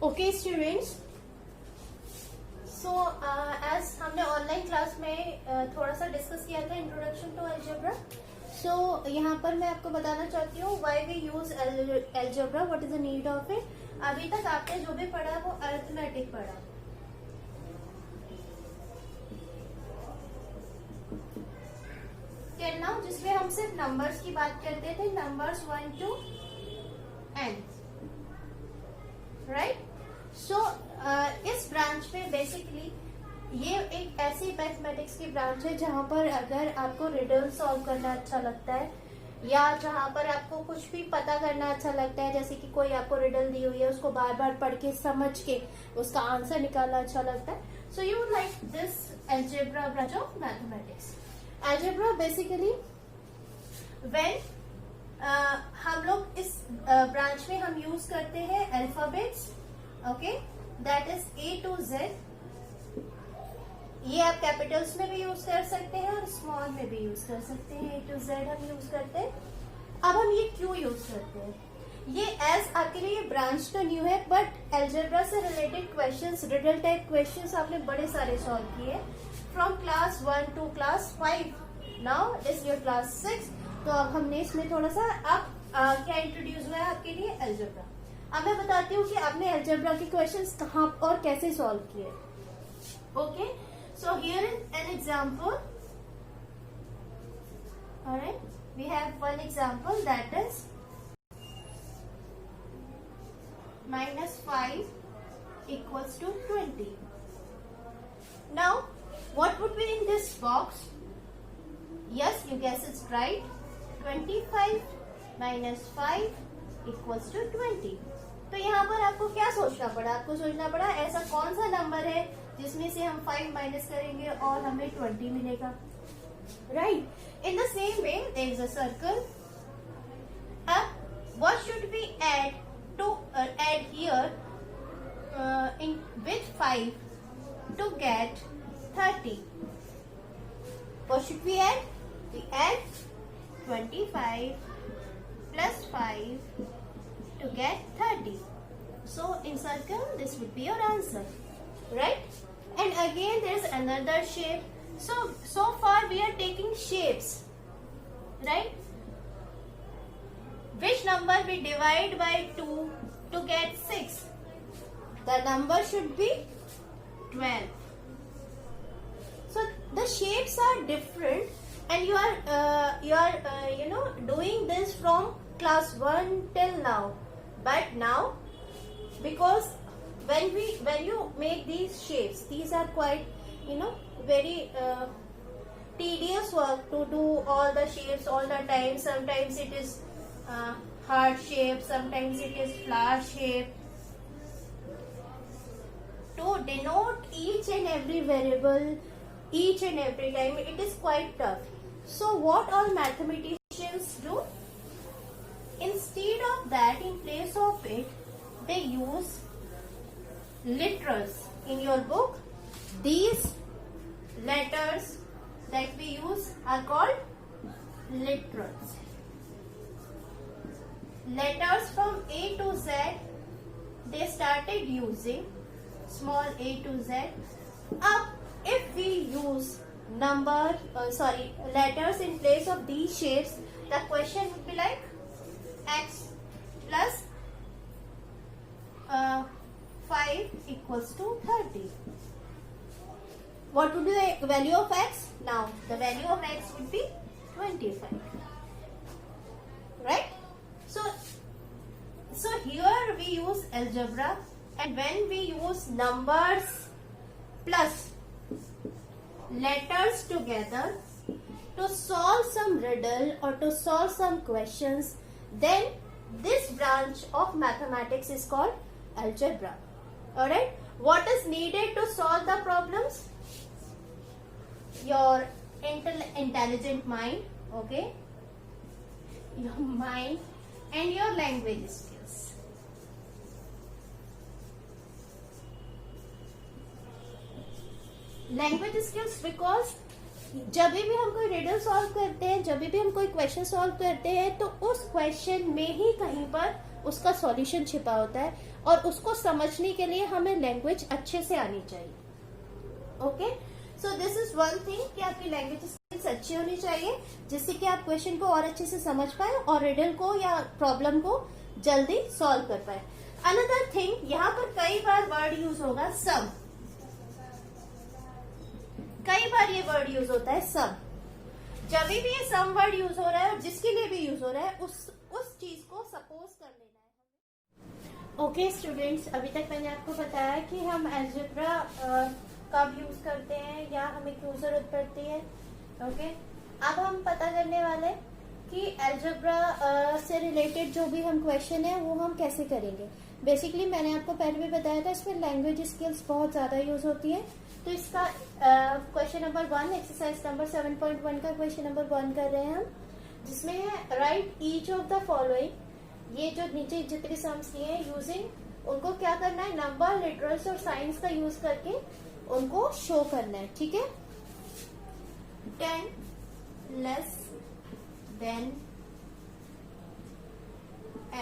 Okay students, so as हमने online class में थोड़ा सा डिस्कस किया था इंट्रोडक्शन टू अलजेब्रा। सो यहाँ पर मैं आपको बताना चाहती हूँ why we use algebra, what is the need of it. अभी तक आपने जो भी पढ़ा वो अरिथमेटिक पढ़ा। टिल नाउ जिसमें हम सिर्फ नंबर्स की बात करते थे, नंबर्स 1 to n, राइट। सो इस ब्रांच में बेसिकली ये एक ऐसी मैथमेटिक्स की ब्रांच है जहां पर अगर आपको रिडल सॉल्व करना अच्छा लगता है या जहां पर आपको कुछ भी पता करना अच्छा लगता है, जैसे कि कोई आपको रिडल दी हुई है उसको बार बार पढ़ के समझ के उसका आंसर निकालना अच्छा लगता है, so you like this algebra branch of mathematics. Algebra basically when हम लोग इस ब्रांच में हम यूज करते हैं alphabets, okay, that is A to Z। ये आप कैपिटल्स में भी यूज कर सकते हैं और स्मॉल में भी यूज कर सकते हैं। A to Z हम यूज करते हैं। अब हम ये क्यों यूज करते हैं, ये एज आपके लिए ये ब्रांच तो न्यू है, बट अलजेब्रा से related questions, riddle type questions आपने बड़े सारे सॉल्व किए from class 1 to class 5, now is your class 6। तो अब हमने इसमें थोड़ा सा अब क्या इंट्रोड्यूस हुआ है आपके लिए, अलजेब्रा। अब मैं बताती हूँ कि आपने अलजेब्रा के क्वेश्चंस कहाँ और कैसे सॉल्व किए। Okay, so here is an example. Alright, we have one example that is -5 equals to 20. Now, what would be in this box? Yes, you guess it's right. 25 minus 5 equals to 20. तो यहाँ पर आपको क्या सोचना पड़ा? आपको सोचना पड़ा ऐसा कौन सा नंबर है जिसमें से हम 5 माइनस करेंगे और हमें 20 मिलेगा, right. In the same way there is a circle. अब what should we add to add here in with 5 to get 30? What should we add? We add 25 plus 5 to get 30. So in circle this would be your answer, right? And again there is another shape. So far we are taking shapes, right? Which number we divide by 2 to get 6? The number should be 12. So the shapes are different. And you are doing this from class 1 till now, but now because when you make these shapes, these are quite very tedious work to do all the shapes all the time. Sometimes it is heart shape, sometimes it is flower shape. To denote each and every variable, each and every time, it is quite tough. So what all mathematicians do? Instead of that, in place of it, they use literals. In your book, these letters that we use are called literals. Letters from A to Z, they started using small a to Z. If we use letters in place of these shapes, the question would be like x plus 5 equals to 30. What would be the value of x? Now the value of x would be 25, right? So here we use algebra, and when we use numbers plus letters together to solve some riddle or to solve some questions, then this branch of mathematics is called algebra. Alright, what is needed to solve the problems? Your intelligent mind, okay, your mind and your language skills. Language skills, because जब भी हम कोई riddle solve करते हैं, जब भी हम कोई क्वेश्चन सॉल्व करते हैं, तो उस क्वेश्चन में ही कहीं पर उसका सॉल्यूशन छिपा होता है, और उसको समझने के लिए हमें लैंग्वेज अच्छे से आनी चाहिए. Okay, so this is one thing कि आपकी लैंग्वेज स्किल्स अच्छी होनी चाहिए, जिससे कि आप क्वेश्चन को और अच्छे से समझ पाए और रिडल को या प्रॉब्लम को जल्दी सॉल्व कर पाए. अनदर थिंग, यहाँ पर कई बार वर्ड यूज होगा सम. कई बार ये वर्ड यूज होता है सम. जब भी ये सम वर्ड यूज हो रहा है और जिसके लिए भी यूज हो रहा है उस चीज को सपोज कर लेना है. ओके स्टूडेंट्स, अभी तक मैंने आपको बताया कि हम अलजेब्रा कब यूज करते हैं या हमें क्यों जरूरत पड़ती है. ओके, अब हम पता करने वाले कि अलजेब्रा से रिलेटेड जो भी हम क्वेश्चन है वो हम कैसे करेंगे. बेसिकली मैंने आपको पहले भी बताया था, इसमें लैंग्वेज स्किल्स बहुत ज्यादा यूज होती है. तो इसका क्वेश्चन नंबर 1, एक्सरसाइज नंबर 7.1 का क्वेश्चन नंबर 1 कर रहे हैं हम, जिसमें है right each of the following. ये जो नीचे जितने सम्स दिए हैं यूजिंग, उनको क्या करना है, नंबर, लिटरल्स और साइंस का यूज करके उनको शो करना है. ठीक है, 10 लेस देन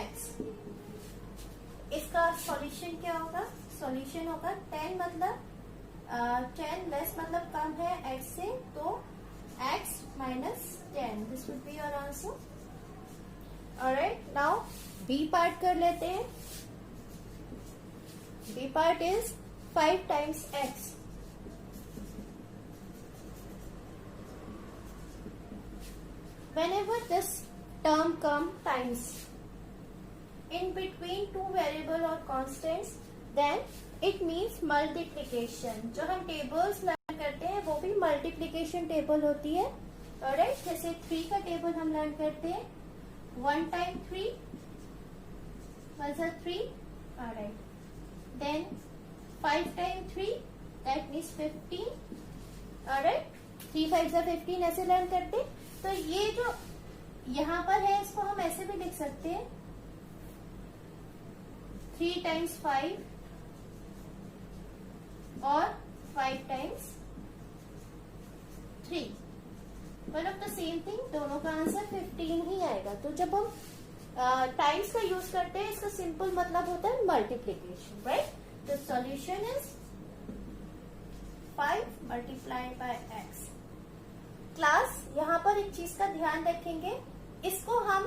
x. इसका सॉल्यूशन क्या होगा? सॉल्यूशन होगा 10 मतलब 10 लेस मतलब कम है x से, तो x minus 10. This would be your answer. Alright, now b part कर लेते हैं. b part is 5 times x. Whenever this term come times in between two variable or constants, then it means multiplication. जो हम tables learn करते हैं वो भी multiplication table होती है. ऑलराइट, जैसे 3 का टेबल हम लर्न करते हैं, 1 times 3 was 3. Alright, then 5 times 3 that means 15. Alright, 3 5 15 ऐसे लर्न करते हैं. तो ये जो यहाँ पर है इसको हम ऐसे भी लिख सकते हैं, 3 times 5 और 5 times 3. One of the same thing, दोनों का आंसर 15 ही आएगा. तो जब हम टाइम्स का यूज करते हैं, इसका सिंपल मतलब होता है multiplication. Right, the solution is 5 multiplied by x. Class, यहाँ पर एक चीज का ध्यान रखेंगे, इसको हम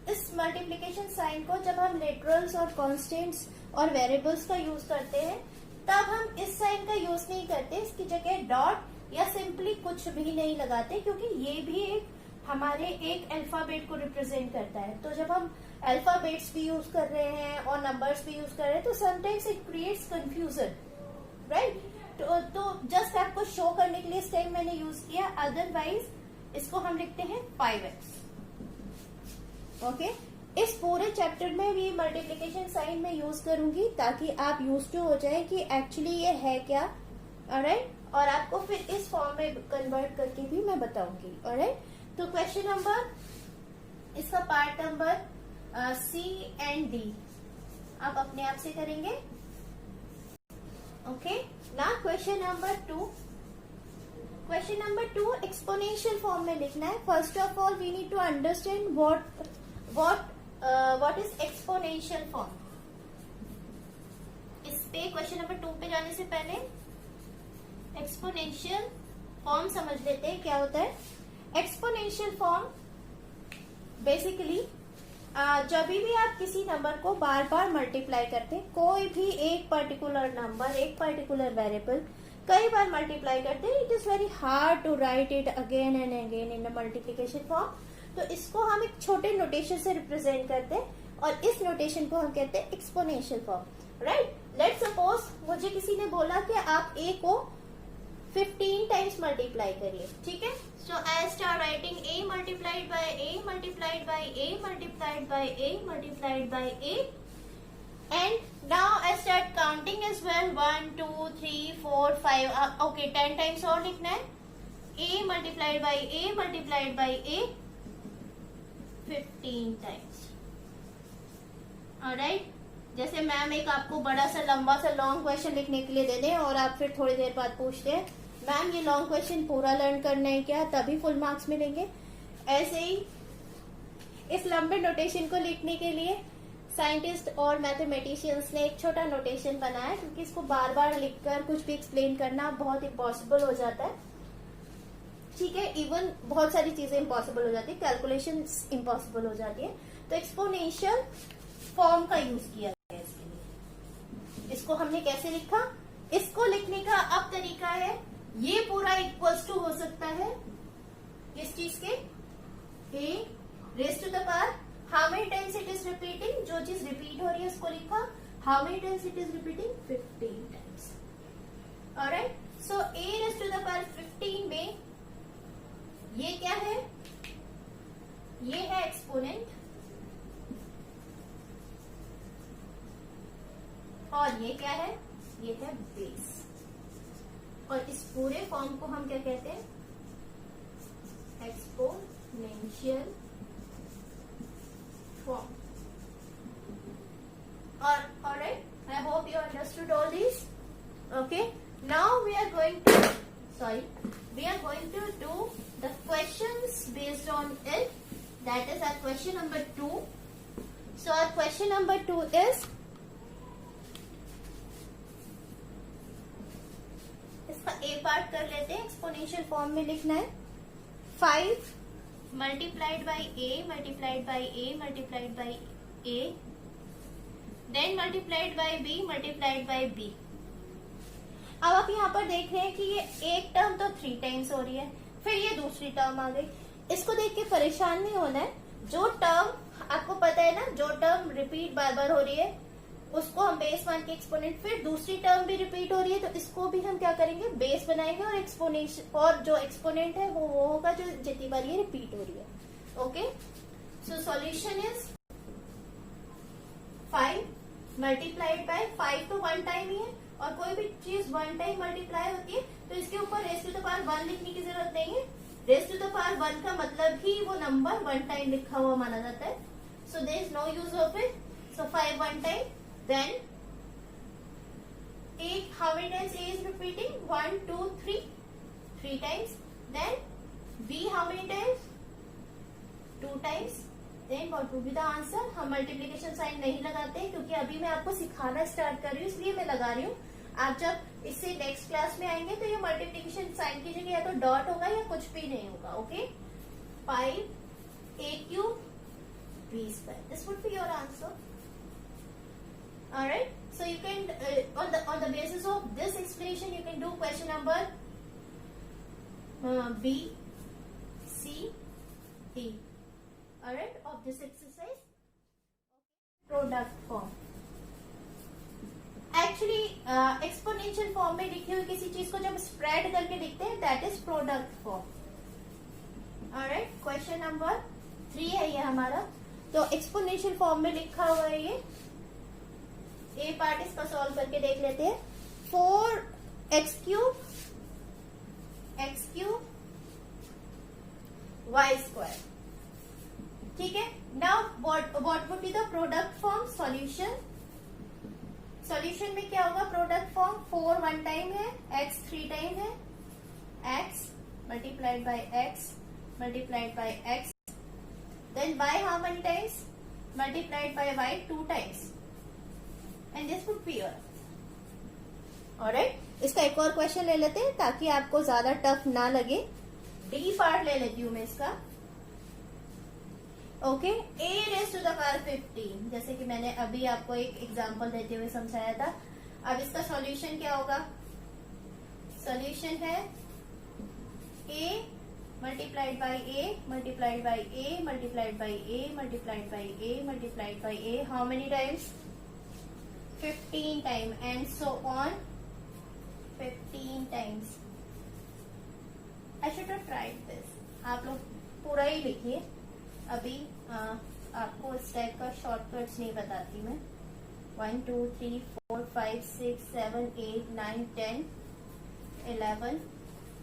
इस मल्टीप्लिकेशन साइन को जब हम लिटरल्स और कॉन्स्टेंट्स और वेरिएबल्स का यूज करते हैं, तब हम इस साइन का यूज नहीं करते. इसकी जगह डॉट या सिंपली कुछ भी नहीं लगाते, क्योंकि ये भी एक हमारे एक अल्फाबेट को रिप्रेजेंट करता है. तो जब हम अल्फाबेट्स भी यूज कर रहे हैं और नंबर्स भी यूज कर रहे हैं, तो sometimes it creates confusion. Right, तो जस्ट आपको शो करने के लिए इस टाइम मैंने यूज किया. अदरवाइज इसको हम लिखते हैं 5x. ओके, इस पूरे चैप्टर में भी मल्टीप्लिकेशन साइन में यूज करूंगी ताकि आप यूज टू हो जाए कि एक्चुअली ये है क्या. ऑलराइट, और आपको फिर इस फॉर्म में कन्वर्ट करके भी मैं बताऊंगी. ऑलराइट, तो क्वेश्चन नंबर, इसका part number C and D आप अपने आप से करेंगे. Okay, now question number 2. Question number 2 exponential form में लिखना है. First of all we need to understand what is exponential form. इस पे question number 2 पे जाने से पहले exponential form समझ लेते हैं क्या होता है. exponential form basically जब भी आप किसी नंबर को बार बार मल्टीप्लाई करते हैं, कोई भी एक पर्टिकुलर नंबर, एक पर्टिकुलर वेरिएबल कई बार मल्टीप्लाई करते हैं, it is very hard to write it again and again in multiplication form. तो इसको हम एक छोटे नोटेशन से रिप्रेजेंट करते हैं और इस नोटेशन को हम कहते हैं exponential form. Right, let's suppose मुझे किसी ने बोला कि आप a को 15 टाइम्स मल्टीप्लाई करिए. ठीक है, so I start writing a multiplied by a multiplied by a multiplied by a multiplied by a, and now I start counting as well. 1 2 3 4 5. Okay, 10 times और लिखना है. a multiplied by a multiplied by a 15 times. Alright, जैसे ma'am एक आपको बड़ा सा लंबा सा लॉन्ग क्वेश्चन लिखने के लिए दे दें और आप फिर थोड़ी देर बाद पूछते हैं मैम ये लॉन्ग क्वेश्चन पूरा लर्न करना है क्या, तभी फुल मार्क्स मिलेंगे. ऐसे ही इस लंबे नोटेशन को लिखने के लिए साइंटिस्ट और मैथमेटिशियंस ने एक छोटा नोटेशन बनाया, क्योंकि इसको बार बार लिखकर कुछ भी एक्सप्लेन करना बहुत इम्पॉसिबल हो जाता है। ठीक है, इवन बहुत सारी चीजें इम्पॉसिबल हो जाती है, कैलकुलेशन इम्पॉसिबल हो जाती है। तो एक्सपोनेंशियल फॉर्म का यूज किया गया है इसके लिए। इसको हमने कैसे लिखा, इसको लिखने का अब तरीका है, ये पूरा इक्वल्स टू हो सकता है किस चीज के, a raise to the power how many times it is repeating, जो चीज रिपीट हो रही है उसको लिखा, how many times it is repeating, 15 times. Alright, so a raise to the power 15 में ये क्या है, ये है एक्सपोनेंट और ये क्या है, ये है बेस। और इस पूरे फॉर्म को हम क्या कहते हैं, exponential form. Alright, I hope you understood all these. Okay, now we are going to do the questions based on it. That is our question number 2. So our question number 2 is, इसका A part कर लेते हैं, exponential form में लिखना है 5 multiplied by a multiplied by a multiplied by a then multiplied by b multiplied by b। अब आप यहाँ पर देख रहे हैं कि ये एक टर्म तो 3 टाइम्स हो रही है, फिर ये दूसरी टर्म आ गई। इसको देख के परेशान नहीं होना है, जो टर्म आपको पता है ना, जो टर्म रिपीट बार बार हो रही है उसको हम बेस मान के एक्सपोनेंट, फिर दूसरी टर्म भी रिपीट हो रही है तो इसको भी हम क्या करेंगे, बेस बनाएंगे और एक्सपोनेंशियल, और जो एक्सपोनेंट है वो होगा जो जितनी बार ये रिपीट हो रही है। Okay, so solution is 5 multiplied by 5 तो 1 टाइम ही है, और कोई भी चीज 1 टाइम मल्टीप्लाई होती है तो इसके ऊपर रेज टू द पावर 1 लिखने की जरूरत नहीं है। रेज टू द पावर 1 का मतलब ही वो नंबर 1 टाइम लिखा हुआ माना जाता है, so there is no use of it. So 5 1 time, then a, how many times a is repeating, 1 2 3 times, then b how many times, 2 times, then what will be the answer। हम multiplication sign नहीं लगाते क्योंकि अभी मैं आपको सिखाना start कर रही हूँ, इसलिए मैं लगा रही हूँ। आप जब इससे नेक्स्ट क्लास में आएंगे तो ये मल्टीप्लिकेशन साइन की जगह या तो डॉट होगा या कुछ भी नहीं होगा। Okay, 5 a cube b square, this would be your answer। Alright, so you can on the basis of this explanation you can do question number B, C, D. Alright, of this exercise, product form। Actually exponential form में लिखी हुई किसी चीज को जब spread करके लिखते हैं that is product form। Alright, question number 3 है ये हमारा। तो exponential form में लिखा हुआ है ये, ए पार्ट इसका सॉल्व करके देख लेते हैं। 4x क्यूब y स्क्वायर, ठीक है। Now what would be the product form, solution. Solution में क्या होगा, प्रोडक्ट फॉर्म 4 1 टाइम है, x 3 टाइम है, x multiplied by x multiplied by x, then y how many times, multiplied by y 2 times, and this would be your। alright, इसका एक और question ले लेते हैं ताकि आपको ज्यादा टफ ना लगे। डी पार्ट ले लेती हूँ मैं इसका। Okay, a raise to the power 15, जैसे कि मैंने अभी आपको एक एग्जांपल देते हुए समझाया था। अब इसका सॉल्यूशन क्या होगा, सॉल्यूशन है a multiplied by a multiplied by a multiplied by a multiplied by a multiplied by a, how many times, 15 time, and so on 15 times. I should have tried this. आप लोग पूरा ही लिखिए, अभी आपको इस टाइप का shortcuts नहीं बताती मैं। 1 2 3 4 5 6 7 8 9 10 11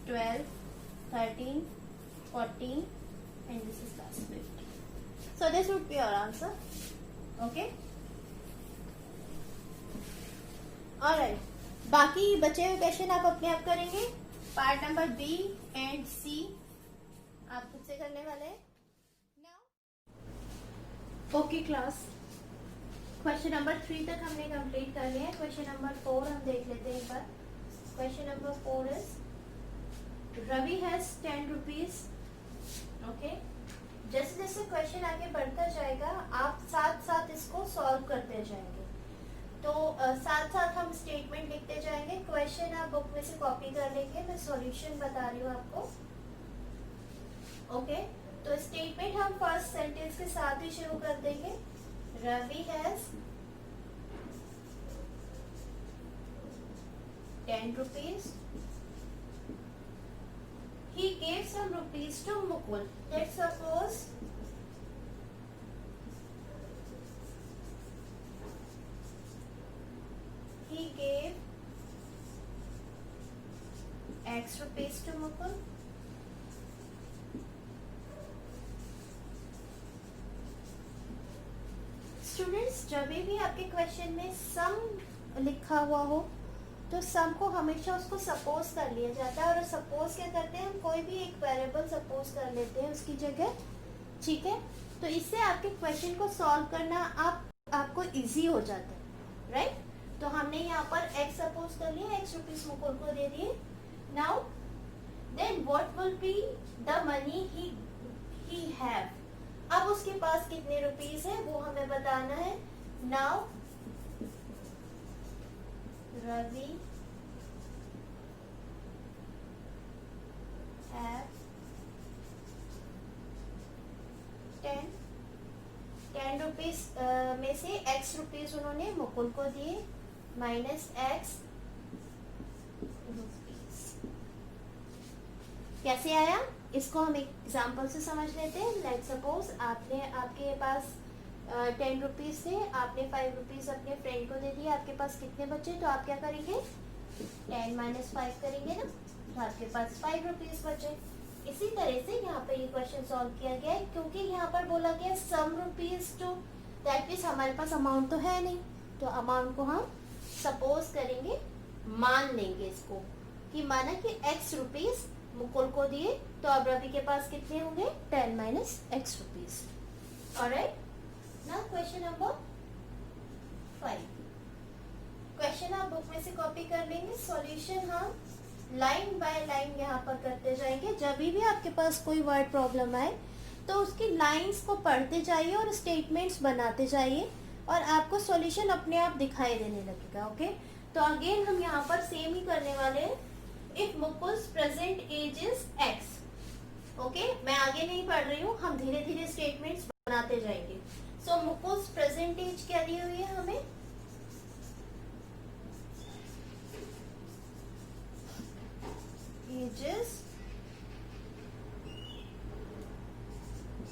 12 13 14 and this is last 15. So this would be our answer. Okay. Alright, बाकी बचे हुए क्वेश्चन आप अपने आप करेंगे। पार्ट नंबर बी एंड सी आप खुद से करने वाले हैं। Now okay class, question number 3 तक हमने कंप्लीट कर लिया है. क्वेश्चन नंबर 4 हम देख लेते हैं एक बार. Question number 4 is Ravi has 10 rupees. Okay, जैसे जैसे क्वेश्चन आगे बढ़ता जाएगा आप साथ साथ इसको सॉल्व करते जाएंगे. तो साथ साथ हम स्टेटमेंट लिखते जाएंगे. क्वेश्चन आप बुक में से कॉपी कर लेंगे. मैं सॉल्यूशन बता रही हूँ आपको. ओके, तो स्टेटमेंट हम फर्स्ट सेंटेंस के साथ ही शुरू कर देंगे. Ravi has 10 rupees. He gave some rupees to Mukul. Let's suppose he gave X rupees to Mukul. Students, जब भी आपके क्वेश्चन में सम लिखा हुआ हो तो सम को हमेशा उसको सपोज कर लिया जाता है. और सपोज क्या करते हैं, हम कोई भी एक वेरिएबल सपोज कर लेते हैं उसकी जगह. ठीक है, तो इससे आपके क्वेश्चन को सॉल्व करना आपको इजी हो जाता है. राइट, तो हमने यहाँ पर x सपोज कर लिया. X रुपीज मुकुल को दे दिए. Now then what will be the money he have. अब उसके पास कितने रुपीस है वो हमें बताना है. नाउ रवि हैव 10 रुपीस में से x रुपीस उन्होंने मुकुल को दिए माइनस x रुपीस. कैसे आया इसको हम एक एग्जाम्पल से समझ लेते हैं. लेट सपोज आपके पास 10 रुपीज थे. आपने 5 रुपीज अपने फ्रेंड को दे दिए. आपके पास कितने बचे, तो आप क्या करेंगे 10 माइनस 5 करेंगे ना, तो आपके पास 5 रुपीज बचे. इसी तरह से यहाँ पे ये क्वेश्चन सॉल्व किया गया है. क्योंकि यहाँ पर बोला गया सम रुपीज टू, दैट मीन्स हमारे पास अमाउंट तो है नहीं, तो अमाउंट को हम सपोज करेंगे, मान लेंगे इसको कि माना कि x रुपीज मुकुल को दिए, तो अब रवि के पास कितने होंगे 10 minus x rupees. Alright, now question number 5. Question आप बुक में से कॉपी कर लेंगे. सॉल्यूशन हम लाइन बाय लाइन यहाँ पर करते जाएंगे. जब भी आपके पास कोई वर्ड प्रॉब्लम आए तो उसकी लाइंस को पढ़ते जाइए और स्टेटमेंट्स बनाते जाइए और आपको सॉल्यूशन अपने आप दिखाई देने लगेगा. ओके, तो अगेन हम यहाँ पर सेम ही करने वाले हैं. If Mukul's present age is x. Okay, मैं आगे नहीं पढ़ रही हूँ, हम धीरे धीरे स्टेटमेंट्स बनाते जाएंगे. सो मुकुल्स प्रेजेंट एज क्या दी हुई है हमें,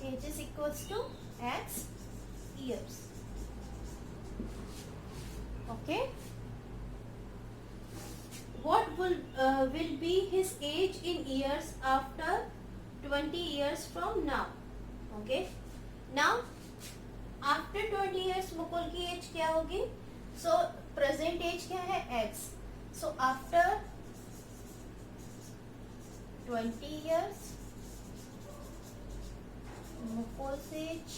ages equals to x years. Okay, what will be his age in years after 20 years from now. Okay, now after 20 years Mukul की एज क्या होगी. so present एज क्या है x. so after 20 years Mukul's age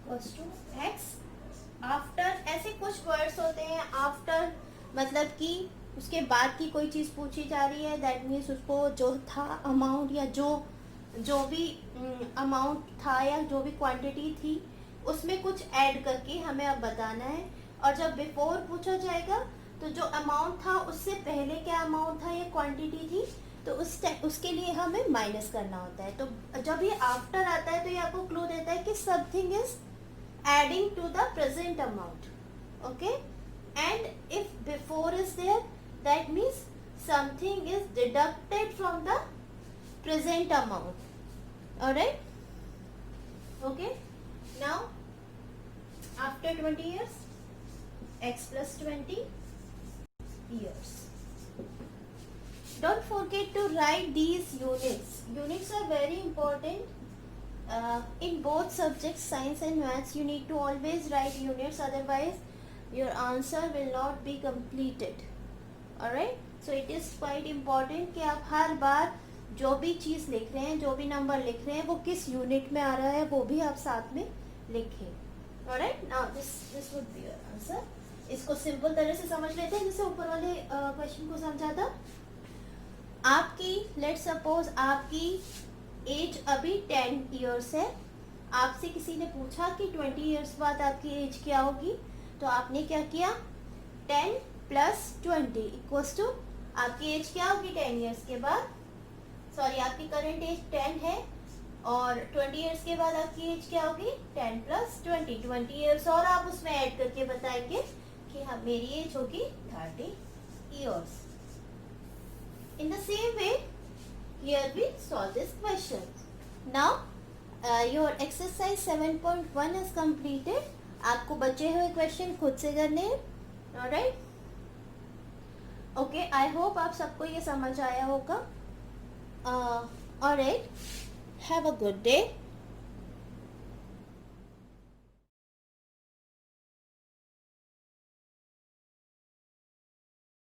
equals to x. After ऐसे कुछ words होते हैं. After मतलब कि उसके बाद की कोई चीज़ पूछी जा रही है, दैट मीन्स उसको जो था अमाउंट या जो भी अमाउंट था या जो भी क्वांटिटी थी उसमें कुछ ऐड करके हमें अब बताना है. और जब बिफोर पूछा जाएगा तो जो अमाउंट था उससे पहले क्या अमाउंट था या क्वांटिटी थी, तो उसके लिए हमें माइनस करना होता है. तो जब ये आफ्टर आता है तो ये आपको क्लू देता है कि something is adding to the present amount. Okay, and if before is there, that means something is deducted from the present amount. Alright, okay, now after 20 years x plus 20 years. Don't forget to write these units. Units are very important. In both subjects, science and maths, you need to always write units, otherwise your answer will not be completed. Alright, so it is quite important कि आप हर बार जो भी चीज़ लिख रहे हैं, जो भी number लिख रहे हैं, वो किस यूनिट में आ रहा है वो भी आप साथ में लिखें। Alright, now this would be your answer. इसको सिंपल तरह से समझ लेते हैं जैसे ऊपर वाले क्वेश्चन को समझा था। आपकी लेट्स सपोज आपकी एज अभी 10 इयर्स है, आपसे किसी ने पूछा कि 20 इयर्स बाद आपकी एज क्या होगी, तो आपने क्या किया, 10 प्लस 20 इक्वल्स टू आपकी एज क्या होगी 10 इयर्स के बाद, सॉरी आपकी करंट एज 10 है और 20 इयर्स के बाद आपकी एज क्या होगी 10 प्लस 20 इयर्स और आप उसमें ऐड करके बताएंगे कि हाँ मेरी एज होगी 30 years. In the same way here we solve this question. Now your exercise 7.1 is completed. आपको बचे हुए क्वेश्चन खुद से करने हैं। ऑलराइट, ओके, आई होप आप सबको ये समझ आया होगा। Alright, have a good day.